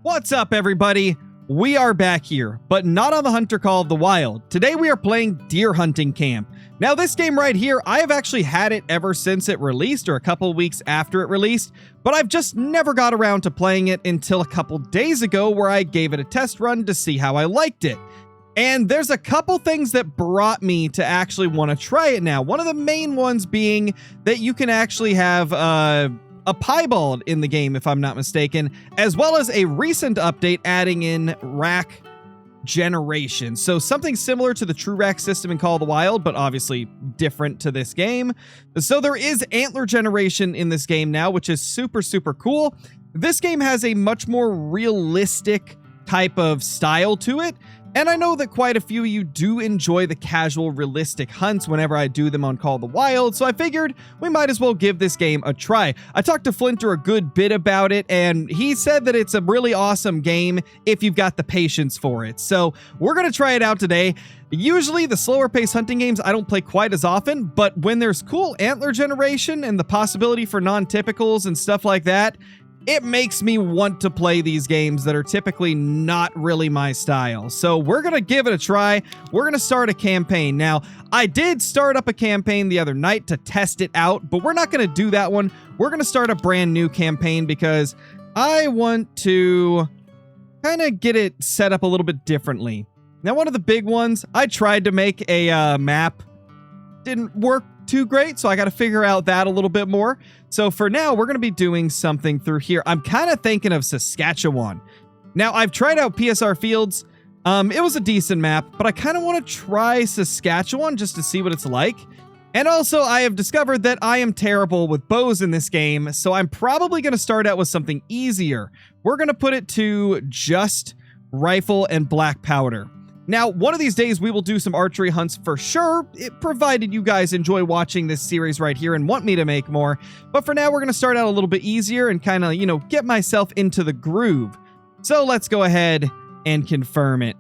What's up, everybody? We are back here, but not on the Hunter Call of the Wild. Today we are playing Deer Hunting Camp. Now this game right here, I have actually had it ever since it released, or a couple weeks after it released, but I've just never got around to playing it until a couple days ago where I gave it a test run to see how I liked it. And there's a couple things that brought me to actually want to try it now. One of the main ones being that you can actually have a piebald in the game, if I'm not mistaken, as well as a recent update adding in rack generation. So something similar to the true rack system in Call of the Wild, but obviously different to this game. So there is antler generation in this game now, which is super, super cool. This game has a much more realistic type of style to it. And I know that quite a few of you do enjoy the casual, realistic hunts whenever I do them on Call of the Wild, so I figured we might as well give this game a try. I talked to Flinter a good bit about it, and he said that it's a really awesome game if you've got the patience for it. So we're going to try it out today. Usually the slower paced hunting games I don't play quite as often, but when there's cool antler generation and the possibility for non-typicals and stuff like that, it makes me want to play these games that are typically not really my style. So we're going to give it a try. We're going to start a campaign. Now, I did start up a campaign the other night to test it out, but we're not going to do that one. We're going to start a brand new campaign because I want to kind of get it set up a little bit differently. Now, one of the big ones, I tried to make a map. Didn't work too great, so I got to figure out that a little bit more. So for now, we're going to be doing something through here. I'm kind of thinking of Saskatchewan. Now, I've tried out PSR Fields. It was a decent map, but I kind of want to try Saskatchewan just to see what it's like. And also, I have discovered that I am terrible with bows in this game, so I'm probably going to start out with something easier. We're going to put it to just rifle and black powder. Now, one of these days, we will do some archery hunts for sure, provided you guys enjoy watching this series right here and want me to make more. But for now, we're going to start out a little bit easier and kind of, get myself into the groove. So let's go ahead and confirm it.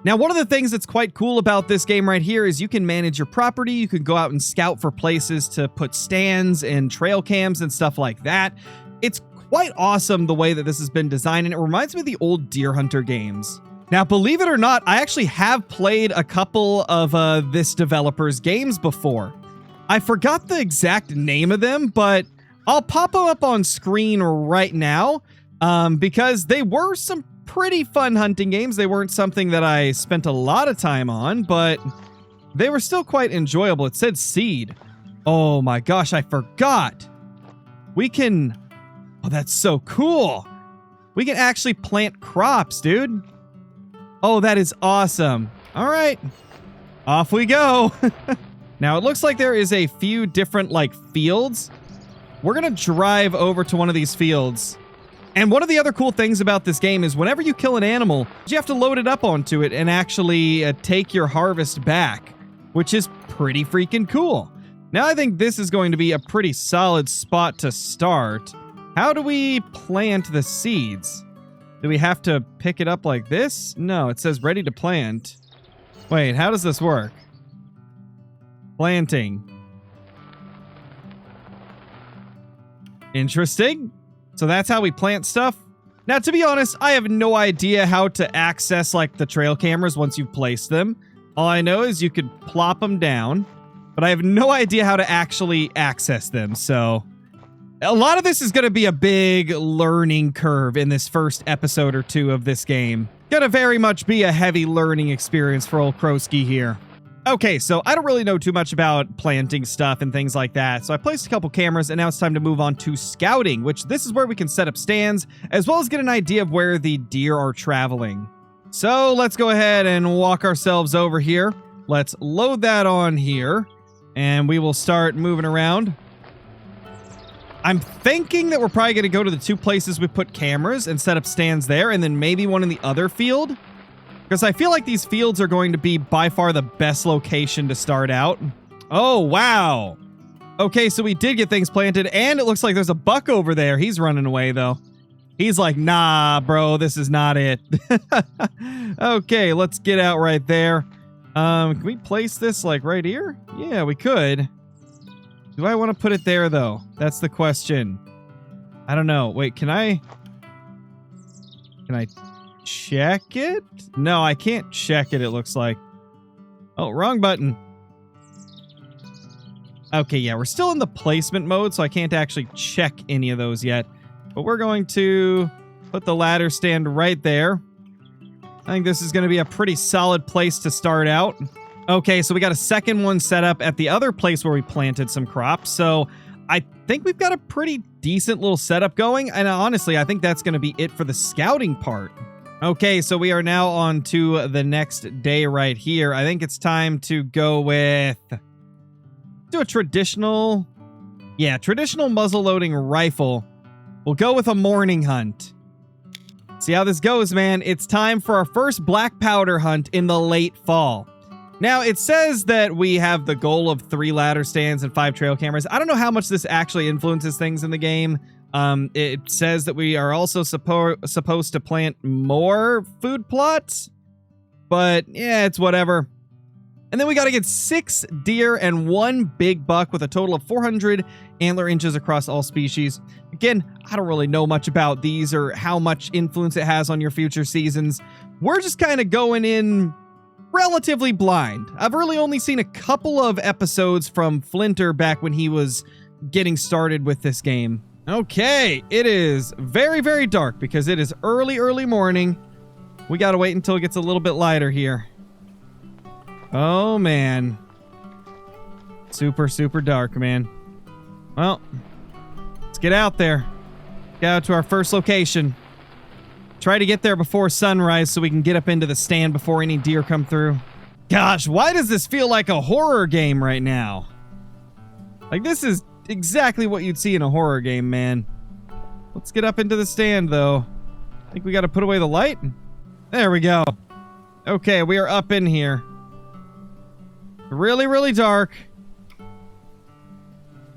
Now, one of the things that's quite cool about this game right here is you can manage your property. You can go out and scout for places to put stands and trail cams and stuff like that. It's quite awesome the way that this has been designed, and it reminds me of the old Deer Hunter games. Now, believe it or not, I actually have played a couple of this developer's games before. I forgot the exact name of them, but I'll pop them up on screen right now because they were some pretty fun hunting games. They weren't something that I spent a lot of time on, but they were still quite enjoyable. It said seed. Oh my gosh, I forgot. We can... Oh, that's so cool. We can actually plant crops, dude. Oh, that is awesome. All right, off we go. Now, it looks like there is a few different, fields. We're going to drive over to one of these fields. And one of the other cool things about this game is whenever you kill an animal, you have to load it up onto it and actually take your harvest back, which is pretty freaking cool. Now, I think this is going to be a pretty solid spot to start. How do we plant the seeds? Do we have to pick it up like this? No, it says ready to plant. Wait, how does this work? Planting. Interesting. So that's how we plant stuff. Now, to be honest, I have no idea how to access, the trail cameras once you've placed them. All I know is you could plop them down, but I have no idea how to actually access them, so... A lot of this is going to be a big learning curve in this first episode or two of this game. Going to very much be a heavy learning experience for old Krowski here. Okay, so I don't really know too much about planting stuff and things like that, so I placed a couple cameras, and now it's time to move on to scouting, which this is where we can set up stands, as well as get an idea of where the deer are traveling. So let's go ahead and walk ourselves over here. Let's load that on here, and we will start moving around. I'm thinking that we're probably going to go to the two places we put cameras and set up stands there, and then maybe one in the other field. Because I feel like these fields are going to be by far the best location to start out. Oh, wow. Okay, so we did get things planted, and it looks like there's a buck over there. He's running away, though. He's like, nah, bro, this is not it. Okay, let's get out right there. Can we place this, right here? Yeah, we could. Do I want to put it there, though? That's the question. I don't know. Wait, can I... Can I check it? No, I can't check it, it looks like. Oh, wrong button. Okay, yeah, we're still in the placement mode, so I can't actually check any of those yet. But we're going to put the ladder stand right there. I think this is going to be a pretty solid place to start out. Okay, so we got a second one set up at the other place where we planted some crops. So I think we've got a pretty decent little setup going. And honestly, I think that's going to be it for the scouting part. Okay, so we are now on to the next day right here. I think it's time to go with... do a traditional... yeah, traditional muzzle-loading rifle. We'll go with a morning hunt. See how this goes, man. It's time for our first black powder hunt in the late fall. Now, it says that we have the goal of 3 ladder stands and 5 trail cameras. I don't know how much this actually influences things in the game. It says that we are also supposed to plant more food plots. But, yeah, it's whatever. And then we got to get 6 deer and 1 big buck with a total of 400 antler inches across all species. Again, I don't really know much about these or how much influence it has on your future seasons. We're just kind of going in relatively blind. I've really only seen a couple of episodes from Flinter back when he was getting started with this game. Okay, it is very, very dark because it is early morning. We got to wait until it gets a little bit lighter here. Oh, man. Super, super dark, man. Well, let's get out there. Get out to our first location. Try to get there before sunrise so we can get up into the stand before any deer come through. Gosh, why does this feel like a horror game right now? Like, this is exactly what you'd see in a horror game, man. Let's get up into the stand, though. I think we got to put away the light. There we go. Okay, we are up in here. Really, really dark.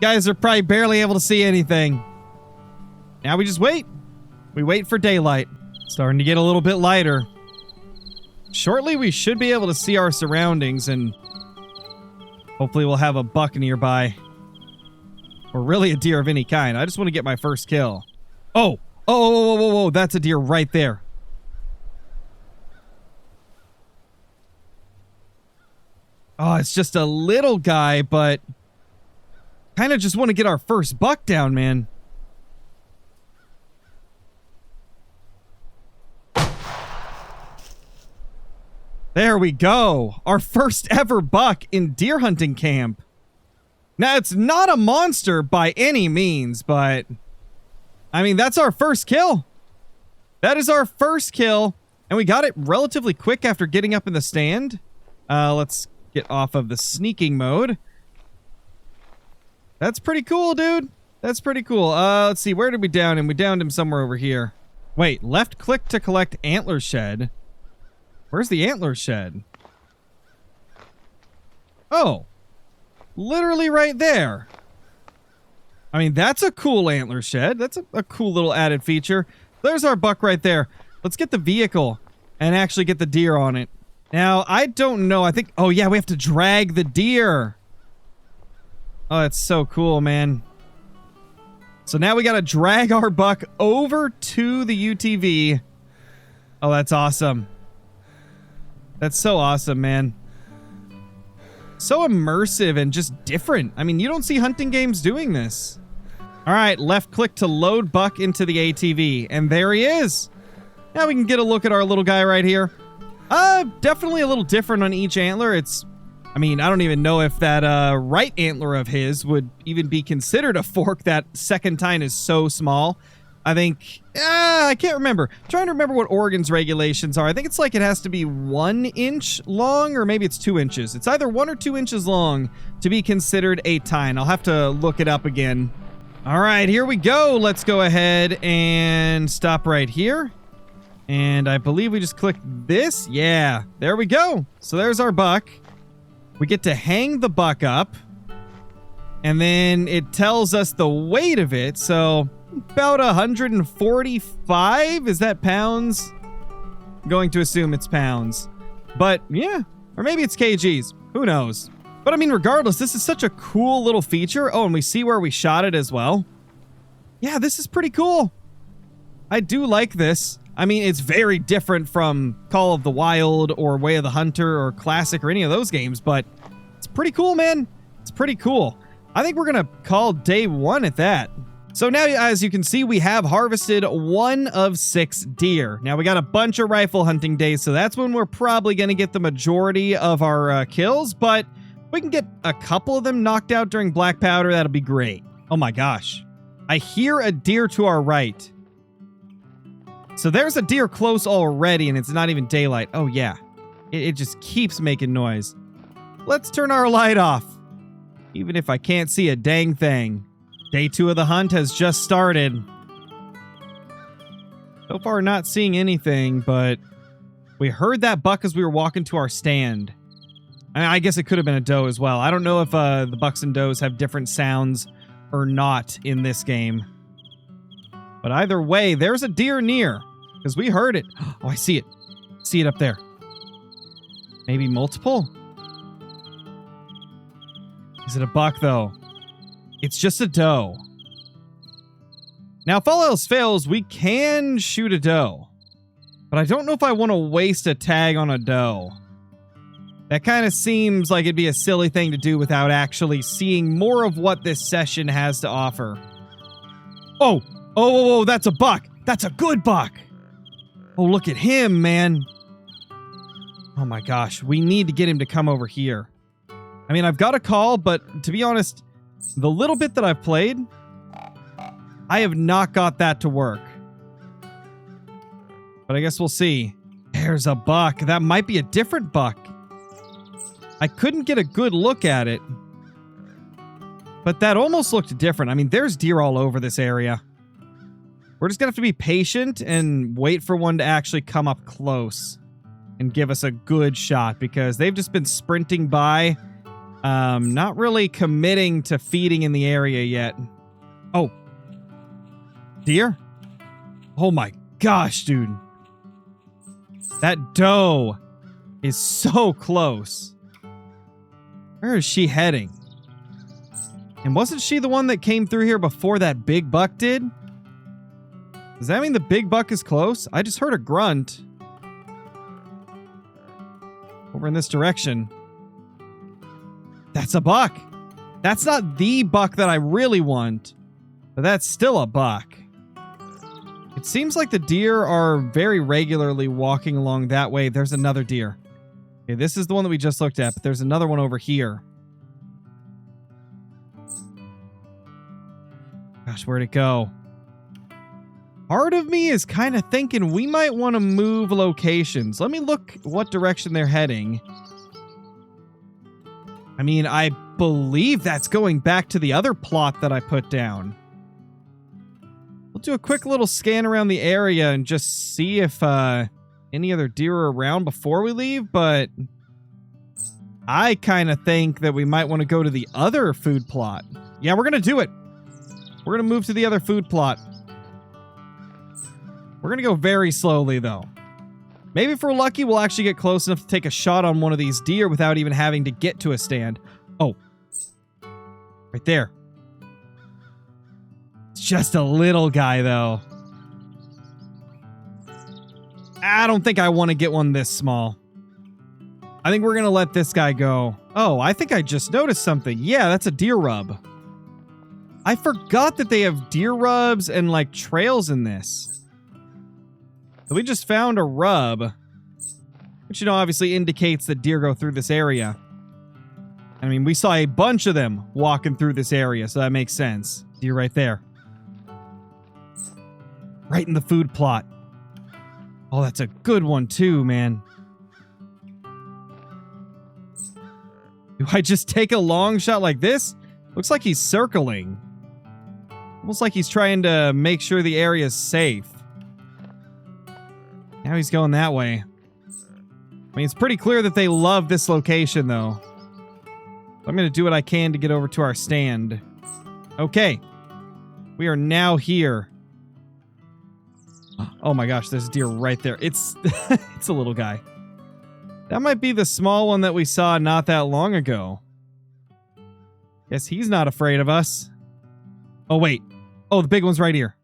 Guys are probably barely able to see anything. Now we just wait. We wait for daylight. Starting to get a little bit lighter. Shortly, we should be able to see our surroundings, and hopefully we'll have a buck nearby. Or really a deer of any kind. I just want to get my first kill. Oh! Oh, that's a deer right there. Oh, it's just a little guy, but kind of just want to get our first buck down, man. There we go. Our first ever buck in deer hunting camp. Now, it's not a monster by any means, but I mean, that's our first kill. That is our first kill, and we got it relatively quick after getting up in the stand. Let's get off of the sneaking mode. That's pretty cool, dude. That's pretty cool. Let's see. Where did we down him? We downed him somewhere over here. Wait, left click to collect antler shed. Where's the antler shed? Oh. Literally right there. I mean, that's a cool antler shed. That's a cool little added feature. There's our buck right there. Let's get the vehicle and actually get the deer on it. Now, I don't know. I think... oh, yeah, we have to drag the deer. Oh, that's so cool, man. So now we got to drag our buck over to the UTV. Oh, that's awesome. That's so awesome, man. So immersive and just different. I mean, you don't see hunting games doing this. All right, left click to load buck into the ATV. And there he is. Now we can get a look at our little guy right here. Definitely a little different on each antler. It's, I mean, I don't even know if that right antler of his would even be considered a fork. That second tine is so small. I think, I can't remember. I'm trying to remember what Oregon's regulations are. I think it's like it has to be 1 inch long, or maybe it's 2 inches. It's either 1 or 2 inches long to be considered a tine. I'll have to look it up again. All right, here we go. Let's go ahead and stop right here. And I believe we just clicked this. Yeah, there we go. So there's our buck. We get to hang the buck up. And then it tells us the weight of it. So about 145. Is that pounds? I'm going to assume it's pounds. But yeah, or maybe it's kgs. Who knows? But I mean, regardless, this is such a cool little feature. Oh, and we see where we shot it as well. Yeah, this is pretty cool. I do like this. I mean, it's very different from Call of the Wild or Way of the Hunter or Classic or any of those games, but it's pretty cool, man. It's pretty cool. I think we're going to call day 1 at that. So now, as you can see, we have harvested 1 of 6 deer. Now, we got a bunch of rifle hunting days, so that's when we're probably going to get the majority of our kills, but if we can get a couple of them knocked out during black powder, that'll be great. Oh my gosh. I hear a deer to our right. So there's a deer close already, and it's not even daylight. Oh, yeah. It just keeps making noise. Let's turn our light off, even if I can't see a dang thing. Day 2 of the hunt has just started. So far, not seeing anything, but we heard that buck as we were walking to our stand. I guess it could have been a doe as well. I don't know if the bucks and does have different sounds or not in this game. But either way, there's a deer near, because we heard it. Oh, I see it. See it up there. Maybe multiple? Is it a buck, though? It's just a doe. Now, if all else fails, we can shoot a doe. But I don't know if I want to waste a tag on a doe. That kind of seems like it'd be a silly thing to do without actually seeing more of what this session has to offer. Oh! Oh, that's a buck! That's a good buck! Oh, look at him, man! Oh my gosh, we need to get him to come over here. I mean, I've got a call, but to be honest, the little bit that I've played, I have not got that to work. But I guess we'll see. There's a buck. That might be a different buck. I couldn't get a good look at it, but that almost looked different. I mean, there's deer all over this area. We're just gonna have to be patient and wait for one to actually come up close and give us a good shot, because they've just been sprinting by, not really committing to feeding in the area yet. Oh. Deer? Oh my gosh, dude. That doe is so close. Where is she heading? And wasn't she the one that came through here before that big buck did? Does that mean the big buck is close? I just heard a grunt. Over in this direction. That's a buck. That's not the buck that I really want, but that's still a buck. It seems like the deer are very regularly walking along that way. There's another deer. Okay, this is the one that we just looked at, but there's another one over here. Gosh, where'd it go? Part of me is kind of thinking we might want to move locations. Let me look what direction they're heading. I mean, I believe that's going back to the other plot that I put down. We'll do a quick little scan around the area and just see if any other deer are around before we leave, but I kind of think that we might want to go to the other food plot. Yeah, we're going to do it. We're going to move to the other food plot. We're going to go very slowly, though. Maybe if we're lucky, we'll actually get close enough to take a shot on one of these deer without even having to get to a stand. Oh. Right there. It's just a little guy, though. I don't think I want to get one this small. I think we're going to let this guy go. Oh, I think I just noticed something. Yeah, that's a deer rub. I forgot that they have deer rubs and, like, trails in this. So we just found a rub, which, you know, obviously indicates that deer go through this area. I mean, we saw a bunch of them walking through this area, so that makes sense. Deer right there. Right in the food plot. Oh, that's a good one too, man. Do I just take a long shot like this? Looks like he's circling. Almost like he's trying to make sure the area is safe. Now he's going that way. I mean, it's pretty clear that they love this location, though. I'm going to do what I can to get over to our stand. Okay. We are now here. Oh my gosh, there's a deer right there. It's it's a little guy. That might be the small one that we saw not that long ago. Guess he's not afraid of us. Oh, wait. Oh, the big one's right here.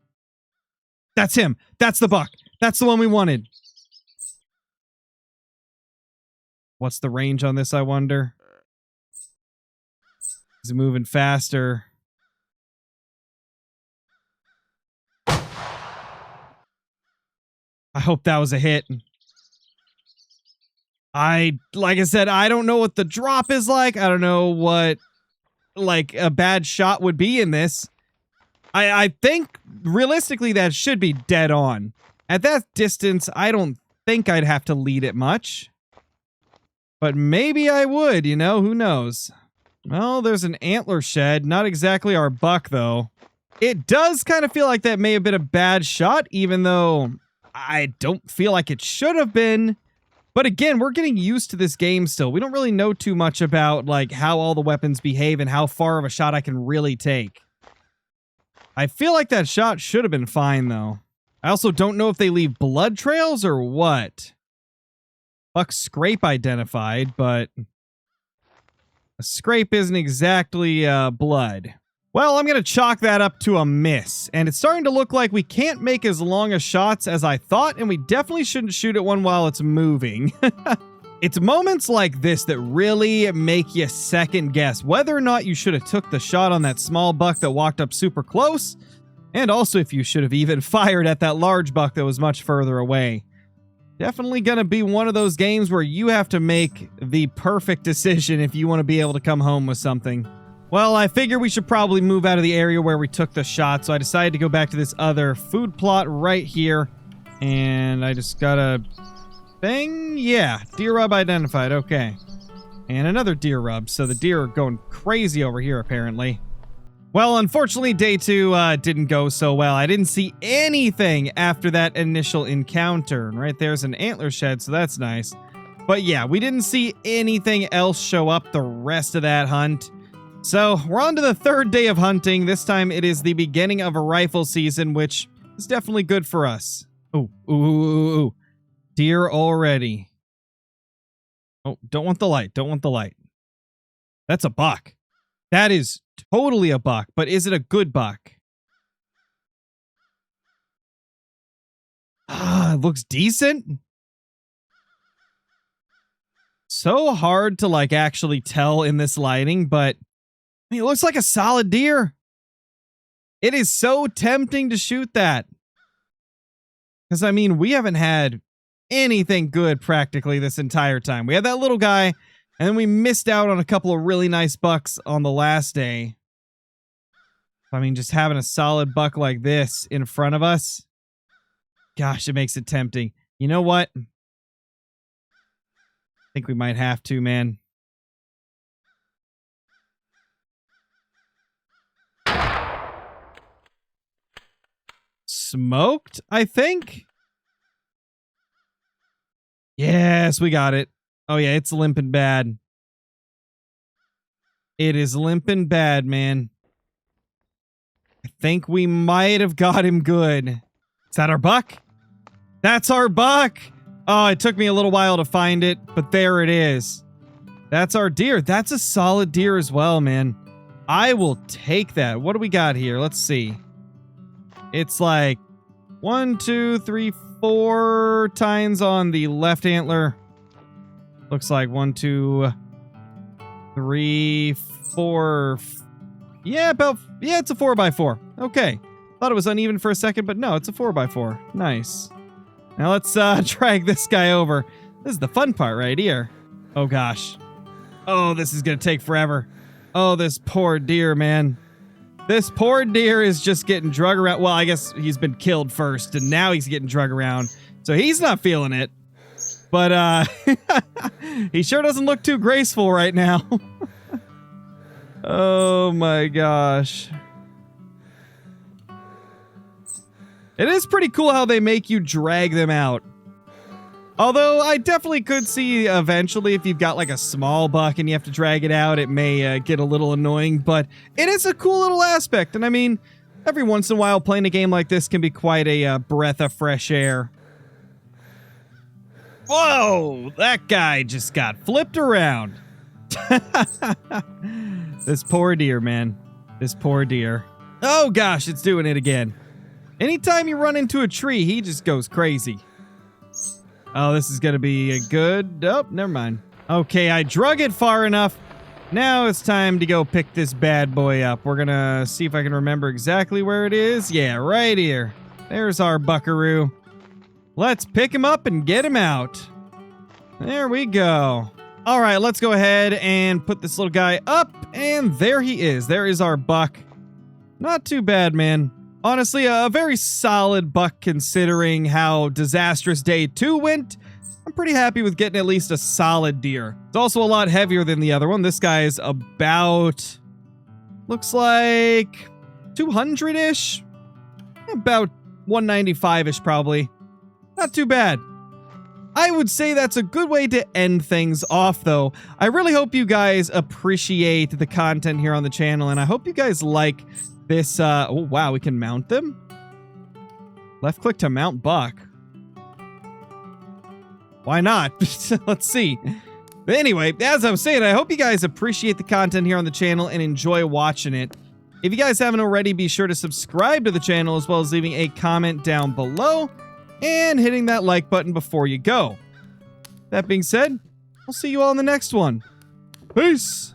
That's him. That's the buck. That's the one we wanted. What's the range on this, I wonder? Is it moving faster? I hope that was a hit. Like I said, I don't know what the drop is like. I don't know what, like, a bad shot would be in this. I think, realistically, that should be dead on. At that distance, I don't think I'd have to lead it much. But maybe I would, you know? Who knows? Well, there's an antler shed. Not exactly our buck, though. It does kind of feel like that may have been a bad shot, even though I don't feel like it should have been. But again, we're getting used to this game still. We don't really know too much about, like, how all the weapons behave and how far of a shot I can really take. I feel like that shot should have been fine, though. I also don't know if they leave blood trails or what. Buck scrape identified, but a scrape isn't exactly blood. Well, I'm going to chalk that up to a miss, and it's starting to look like we can't make as long a shots as I thought, and we definitely shouldn't shoot at one while it's moving. It's moments like this that really make you second guess whether or not you should have took the shot on that small buck that walked up super close, and also if you should have even fired at that large buck that was much further away. Definitely going to be one of those games where you have to make the perfect decision if you want to be able to come home with something. Well, I figure we should probably move out of the area where we took the shot, so I decided to go back to this other food plot right here. And I just got a thing? Yeah, deer rub identified, okay. And another deer rub, so the deer are going crazy over here, apparently. Well, unfortunately, day 2 didn't go so well. I didn't see anything after that initial encounter. Right there's an antler shed, so that's nice. But yeah, we didn't see anything else show up the rest of that hunt. So, we're on to the 3rd day of hunting. This time, it is the beginning of a rifle season, which is definitely good for us. Ooh. Deer already. Oh, don't want the light. Don't want the light. That's a buck. That is totally a buck, but is it a good buck? It looks decent. So hard to, like, actually tell in this lighting, but I mean, it looks like a solid deer. It is so tempting to shoot that. Because, I mean, we haven't had anything good practically this entire time. We had that little guy, and then we missed out on a couple of really nice bucks on the last day. I mean, just having a solid buck like this in front of us, gosh, it makes it tempting. You know what? I think we might have to, man. Smoked, I think? Yes, we got it. Oh yeah, it's limping bad. It is limping bad, man. I think we might have got him good. Is that our buck? That's our buck! Oh, it took me a little while to find it, but there it is. That's our deer. That's a solid deer as well, man. I will take that. What do we got here? Let's see. It's like 1, 2, 3, 4 tines on the left antler. Looks like 1, 2, 3, 4. Yeah, it's a 4x4. Okay. Thought it was uneven for a second, but no, it's a 4x4. Nice. Now let's drag this guy over. This is the fun part right here. Oh gosh. Oh, this is gonna take forever. Oh, this poor deer, man. This poor deer is just getting drug around. Well, I guess he's been killed first, and now he's getting drug around. So he's not feeling it. But he sure doesn't look too graceful right now. Oh my gosh. It is pretty cool how they make you drag them out. Although I definitely could see eventually if you've got like a small buck and you have to drag it out, it may get a little annoying, but it is a cool little aspect. And I mean, every once in a while playing a game like this can be quite a breath of fresh air. Whoa, that guy just got flipped around. This poor deer, man. This poor deer. Oh gosh, it's doing it again. Anytime you run into a tree, he just goes crazy. Oh, this is going to be a good... Oh, never mind. Okay, I drug it far enough. Now it's time to go pick this bad boy up. We're going to see if I can remember exactly where it is. Yeah, right here. There's our buckaroo. Let's pick him up and get him out. There we go. All right, let's go ahead and put this little guy up. And there he is. There is our buck. Not too bad, man. Honestly, a very solid buck considering how disastrous day 2 went. I'm pretty happy with getting at least a solid deer. It's also a lot heavier than the other one. This guy is about, looks like 200-ish. About 195-ish probably. Not too bad. I would say that's a good way to end things off, though. I really hope you guys appreciate the content here on the channel, and I hope you guys like this. Oh, wow, we can mount them? Left click to mount buck. Why not? Let's see. But anyway, as I was saying, I hope you guys appreciate the content here on the channel and enjoy watching it. If you guys haven't already, be sure to subscribe to the channel as well as leaving a comment down below and hitting that like button before you go. That being said, I'll see you all in the next one. Peace!